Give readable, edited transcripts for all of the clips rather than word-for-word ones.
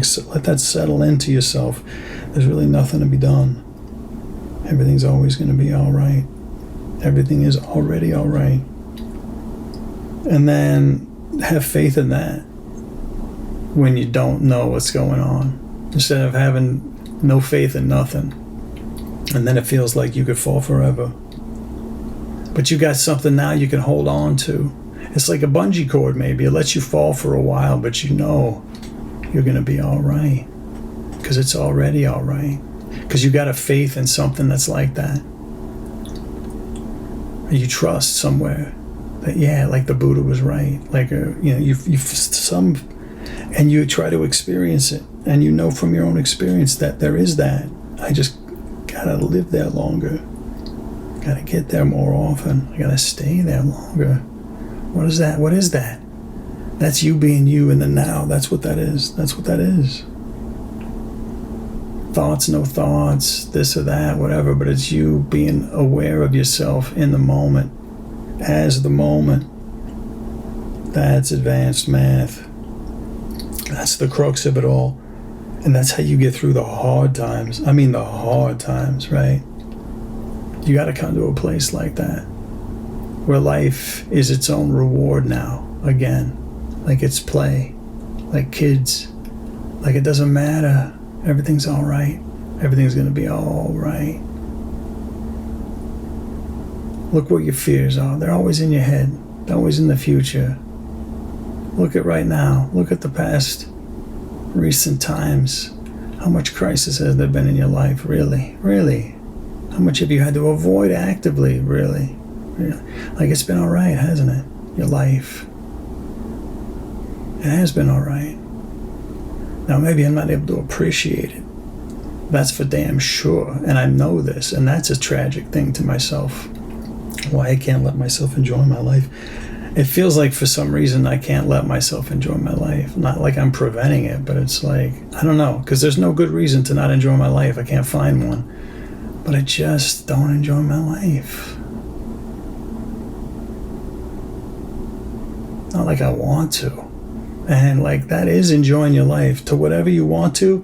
So let that settle into yourself. There's really nothing to be done. Everything's always going to be all right. Everything is already all right. And then have faith in that when you don't know what's going on, instead of having no faith in nothing. And then it feels like you could fall forever. But you got something now you can hold on to. It's like a bungee cord maybe. It lets you fall for a while, but you know you're going to be all right because it's already all right. Because you got a faith in something that's like that. You trust somewhere that, yeah, like the Buddha was right. Like, and you try to experience it. And you know from your own experience that there is that. I just got to live there longer. Got to get there more often. I got to stay there longer. What is that? What is that? That's you being you in the now. That's what that is. That's what that is. Thoughts, no thoughts, this or that, whatever, but it's you being aware of yourself in the moment, as the moment. That's advanced math. That's the crux of it all. And that's how you get through the hard times. I mean the hard times, right? You got to come to a place like that, where life is its own reward now, again. Like it's play, like kids, like it doesn't matter. Everything's all right. Everything's going to be all right. Look what your fears are. They're always in your head. They're always in the future. Look at right now. Look at the past recent times. How much crisis has there been in your life? Really? Really? How much have you had to avoid actively? Really? Really? Like it's been all right, hasn't it? Your life. It has been all right. Now, maybe I'm not able to appreciate it. That's for damn sure. And I know this. And that's a tragic thing to myself. Why I can't let myself enjoy my life. It feels like for some reason I can't let myself enjoy my life. Not like I'm preventing it, but it's like, I don't know. Because there's no good reason to not enjoy my life. I can't find one. But I just don't enjoy my life. Not like I want to. And like that is enjoying your life to whatever you want to.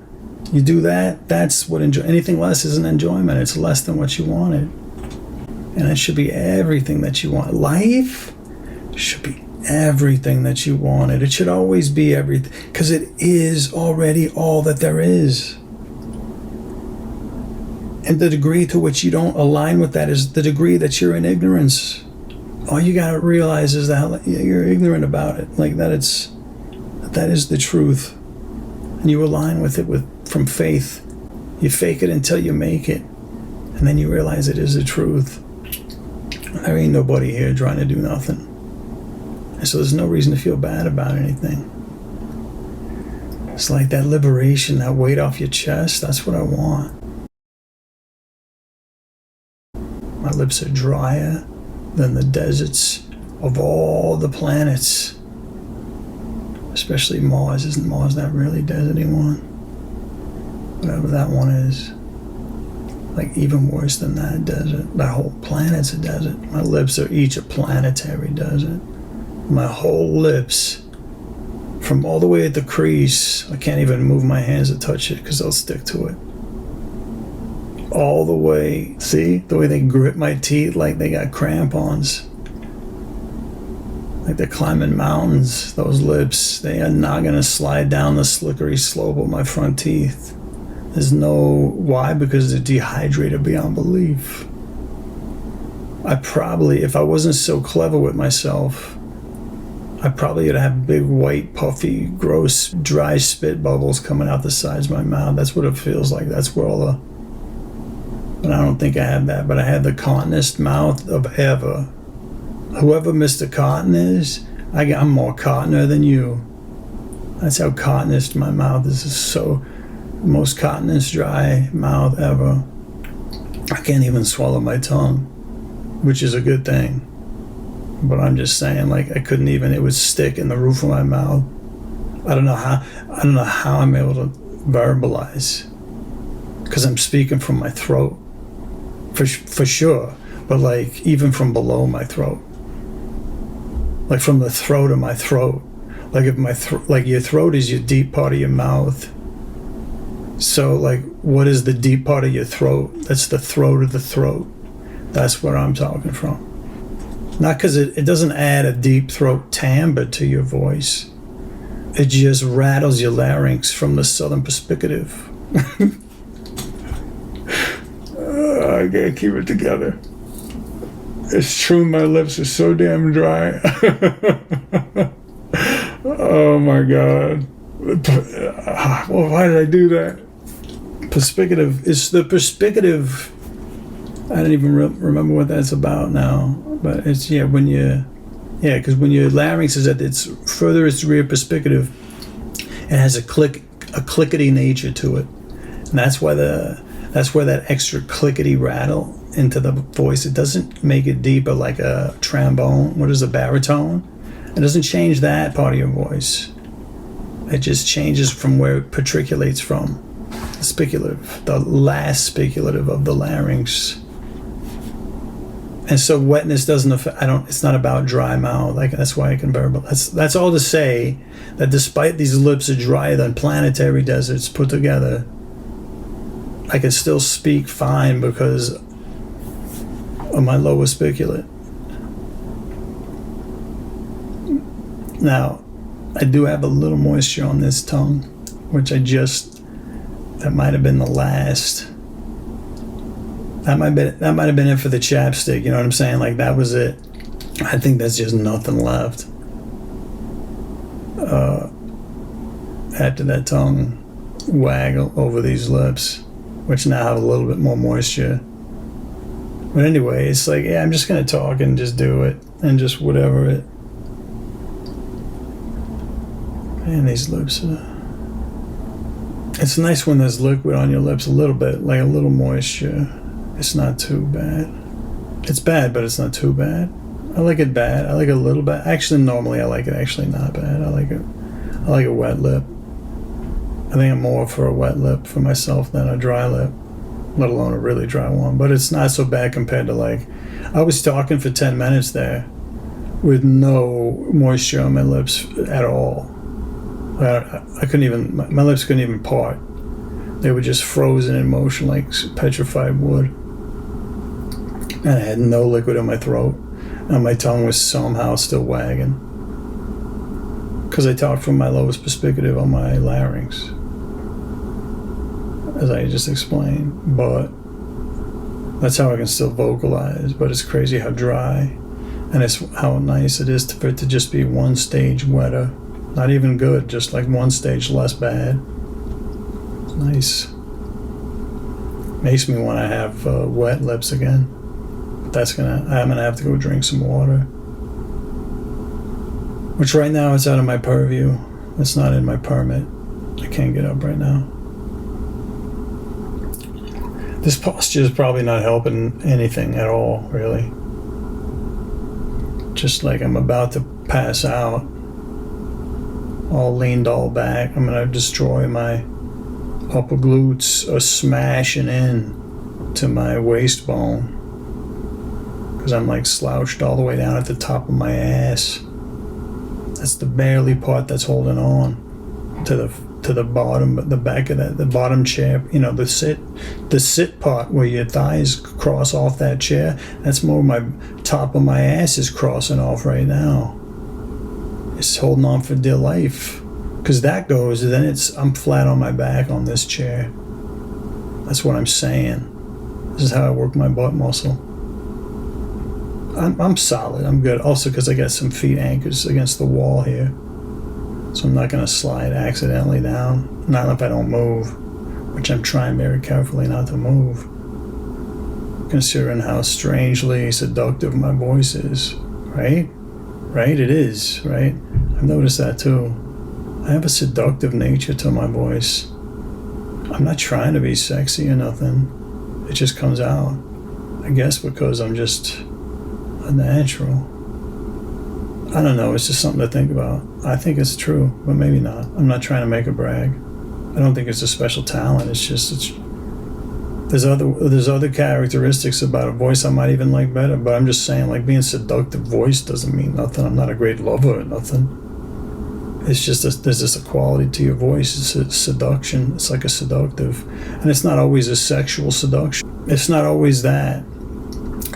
You do that. That's what enjoy. Anything less isn't enjoyment. It's less than what you wanted. And it should be everything that you want. Life should be everything that you wanted. It should always be everything, because it is already all that there is. And the degree to which you don't align with that is the degree that you're in ignorance. All you gotta realize is that you're ignorant about it. Like that is the truth. And you align with it from faith. You fake it until you make it. And then you realize it is the truth. There ain't nobody here trying to do nothing. And so there's no reason to feel bad about anything. It's like that liberation, that weight off your chest. That's what I want. My lips are drier than the deserts of all the planets. Especially Mars. Isn't Mars that really deserty one? Whatever that one is. Like even worse than that desert. That whole planet's a desert. My lips are each a planetary desert. My whole lips, from all the way at the crease, I can't even move my hands to touch it because they'll stick to it. All the way, see? The way they grip my teeth like they got crampons. Like they're climbing mountains, those lips. They are not going to slide down the slippery slope of my front teeth. There's no... Why? Because they're dehydrated beyond belief. I probably, if I wasn't so clever with myself, I probably would have big, white, puffy, gross, dry spit bubbles coming out the sides of my mouth. That's what it feels like. That's where all the... But I don't think I have that. But I have the cottonest mouth of ever. Whoever Mr. Cotton is, I'm more cottoner than you. That's how cottonest my mouth is. It's so most cottonest dry mouth ever. I can't even swallow my tongue, which is a good thing. But I'm just saying, like I couldn't even. It would stick in the roof of my mouth. I don't know how I'm able to verbalize, because I'm speaking from my throat, for sure. But like even from below my throat. Like from the throat of my throat. Like if my like your throat is your deep part of your mouth, So, like, what is the deep part of your throat? That's the throat of the throat. That's where I'm talking from. Not because it doesn't add a deep throat timbre to your voice. It just rattles your larynx from the southern perspicative. I gotta keep it together. It's true, my lips are so damn dry. Oh my God. Well, why did I do that? Perspicative. It's the perspicative. I don't even remember what that's about now. But it's, because when your larynx is at its furthest rear perspicative, it has a clickety nature to it. And that's where that extra clickety rattle into the voice. It doesn't make it deeper like a trombone. What is a baritone? It doesn't change that part of your voice. It just changes from where it petriculates from. The spiculative, the last spiculative of the larynx. And so wetness doesn't affect, it's not about dry mouth. Like, that's why I can verbal. That's all to say that despite these lips are drier than planetary deserts put together, I can still speak fine because of my lower spiculate. Now, I do have a little moisture on this tongue, which that might have been the last. That might have been it for the chapstick, you know what I'm saying? Like, that was it. I think that's just nothing left. After that tongue wag over these lips, which now have a little bit more moisture. But anyway, it's like, I'm just going to talk and just do it, and just whatever it. Man, these lips it's nice when there's liquid on your lips a little bit, like a little moisture. It's not too bad. It's bad, but it's not too bad. I like it bad. I like it a little bad. Actually, normally I like it actually not bad. I like a wet lip. I think I'm more for a wet lip for myself than a dry lip, let alone a really dry one. But it's not so bad compared to, like, I was talking for 10 minutes there with no moisture on my lips at all. I couldn't even, my lips couldn't even part. They were just frozen in motion like petrified wood. And I had no liquid in my throat. And my tongue was somehow still wagging. Because I talked from my lowest perspicative on my larynx, as I just explained. But that's how I can still vocalize. But it's crazy how dry. And it's how nice it is for it to just be one stage wetter. Not even good, just like one stage less bad. Nice. Makes me want to have wet lips again. I'm gonna have to go drink some water. Which right now is out of my purview. It's not in my permit. I can't get up right now. This posture is probably not helping anything at all, really. Just like I'm about to pass out. All leaned all back. I'm gonna destroy my upper glutes are smashing in to my waist bone because I'm like slouched all the way down at the top of my ass. That's the barely part that's holding on to the bottom, but the back of the bottom chair, the sit part where your thighs cross off that chair. That's more my top of my ass is crossing off right now. It's holding on for dear life. Because that goes, and then I'm flat on my back on this chair. That's what I'm saying. This is how I work my butt muscle. I'm solid. I'm good. Also, because I got some feet anchors against the wall here, so I'm not going to slide accidentally down. Not if I don't move, which I'm trying very carefully not to move. Considering how strangely seductive my voice is, right? Right? It is, right? I've noticed that too. I have a seductive nature to my voice. I'm not trying to be sexy or nothing. It just comes out. I guess because I'm just a natural. I don't know, it's just something to think about. I think it's true, but maybe not. I'm not trying to make a brag. I don't think it's a special talent. There's other characteristics about a voice I might even like better, but I'm just saying, like, being seductive voice doesn't mean nothing. I'm not a great lover or nothing. It's just there's just a quality to your voice. It's a seduction. It's like a seductive. And it's not always a sexual seduction. It's not always that.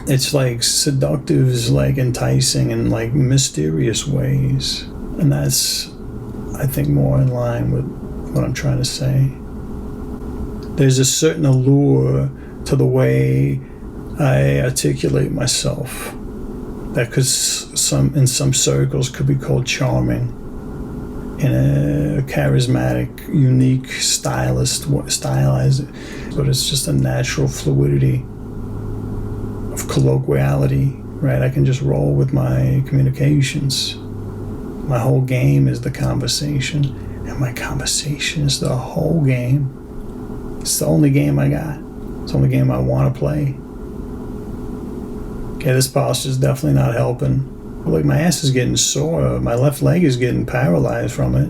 It's like seductive is like enticing in like mysterious ways. And that's, I think, more in line with what I'm trying to say. There's a certain allure to the way I articulate myself that could in some circles could be called charming, in a charismatic, unique stylized, but it's just a natural fluidity of colloquiality, right? I can just roll with my communications. My whole game is the conversation, and my conversation is the whole game. It's the only game I got. It's the only game I want to play. Okay, this posture's definitely not helping. But like, my ass is getting sore. My left leg is getting paralyzed from it.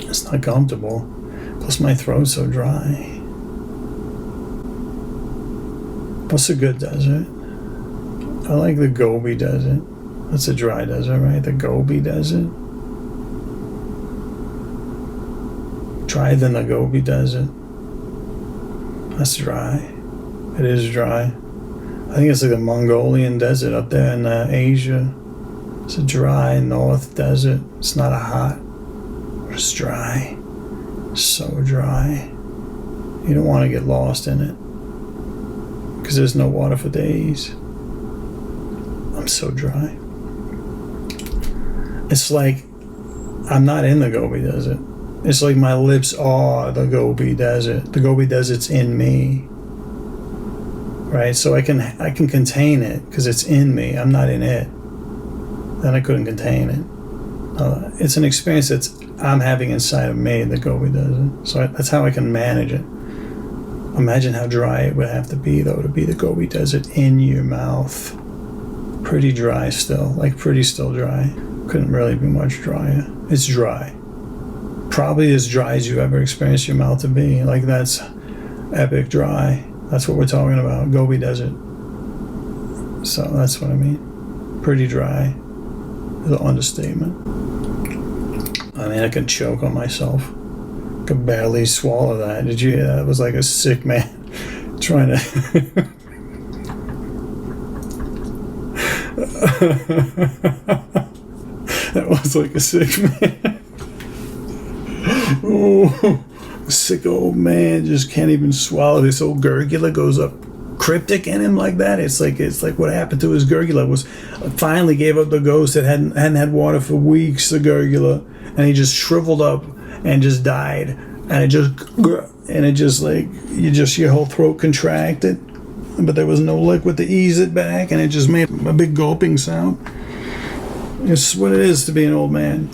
It's not comfortable. Plus my throat's so dry. What's a good desert? I like the Gobi Desert. That's a dry desert, right? The Gobi Desert. Drier than the Gobi Desert. That's dry. It is dry. I think it's like the Mongolian desert up there in Asia. It's a dry north desert. It's not a hot, but it's dry. So dry. You don't want to get lost in it, because there's no water for days. I'm so dry. It's like I'm not in the Gobi Desert. It's like my lips are the Gobi Desert. The Gobi Desert's in me. Right? So I can contain it because it's in me. I'm not in it. Then I couldn't contain it. It's an experience I'm having inside of me, the Gobi Desert. So that's how I can manage it. Imagine how dry it would have to be, though, to be the Gobi Desert in your mouth. Pretty dry still. Like, pretty still dry. Couldn't really be much drier. It's dry. Probably as dry as you ever experienced your mouth to be. Like, that's epic dry. That's what we're talking about, Gobi Desert. So that's what I mean. Pretty dry is an understatement. I mean, I could choke on myself. Could barely swallow that. Did you hear that? It was like a sick man trying to... That was like a sick man. Oh, a sick old man just can't even swallow. This old gurgula goes up cryptic in him like that. It's like what happened to his gurgula was finally gave up the ghost that hadn't had water for weeks, the gurgula, and he just shriveled up and just died. And it just like your whole throat contracted, but there was no liquid to ease it back, and it just made a big gulping sound. It's what it is to be an old man.